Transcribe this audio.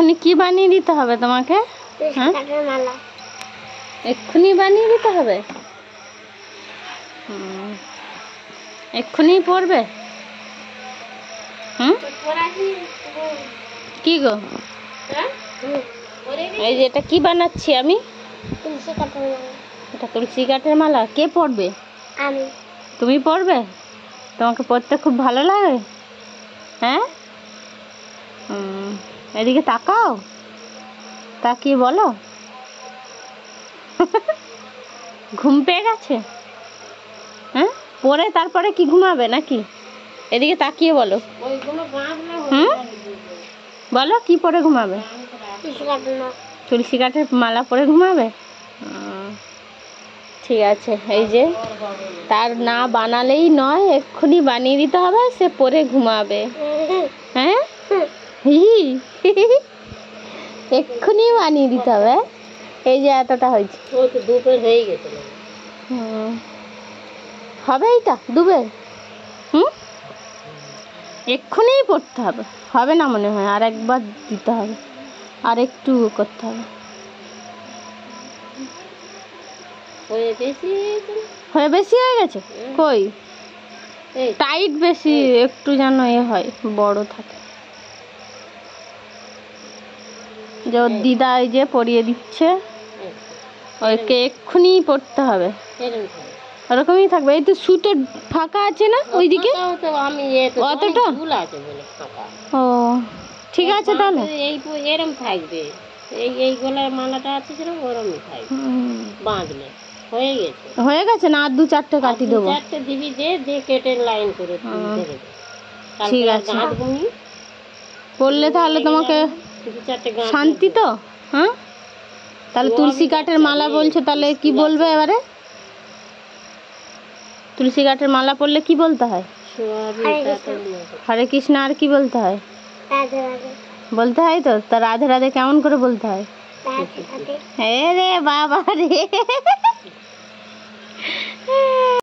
এক্ষুনি কি বানিয়ে দিতে হবে তোমাকে? হ্যাঁ, এক্ষুনি বানিয়ে দিতে হবে। এক্ষুনি পড়বে? কি গো, এই যে এটা কি বানাচ্ছি আমি? এটা তুলসী কাঠের মালা। কে পড়বে? আমি। তুমি পড়বে? তোমাকে পড়তে খুব ভালো লাগে? হ্যাঁ, এদিকে তাকাও, তাকিয়ে বলো। ঘুম পেয়ে গেছে? হ্যাঁ, পরে তারপরে কি ঘুমাবে নাকি? এদিকে তাকিয়ে বলো। বলো কি পরে ঘুমাবে? তুলসী কাঠের মালা পরে ঘুমাবে। ঠিক আছে, এই যে তার না বানালেই নয়, এক্ষুনি বানিয়ে দিতে হবে, সে পরে ঘুমাবে। হ্যাঁ, এক্ষুনি বানিয়ে দিতে হবে। এই যে এতটা হয়েছে, হবে এইটা দুবের। এক্ষুনি পড়তে হবে, হবে না মনে হয়, আর একবার দিতে হবে, আর একটু করতে হবে। হয়ে বেশি হয়ে গেছে? কই, টাইট বেশি একটু যেন এ হয়, বড় থাকে। যে ওর দিদা এই যে পরিয়ে দিচ্ছে, ওকে এক্ষুনি পড়তে হবে। ওরকমই থাকবে। এই তো সুতো ফাঁকা আছে না ওইদিকে? অতটা? ও ঠিক আছে তাহলে। এরম থাকবে, এই গলার মালাটা আছে সেরকম ওরমই থাকবে বাঁধলে। হয়ে গেছে না? আর 2-4টে কাটি দেবো। 4টে দিবি, যে কেটে লাইন করে দেবে। ঠিক আছে, পড়লে তাহলে তোমাকে শান্তি তো। হ্যাঁ, তাহলে তুলসী কাঠের মালা বলছো, তাহলে কি বলবে এবারে? তুলসী কাঠের মালা পড়লে কি বলতে হয়? হরে কৃষ্ণ। আর কি বলতে হয়? বলতে হয় তো। তা রাধে রাধে কেমন করে বলতে হয়? রে বাবা রে।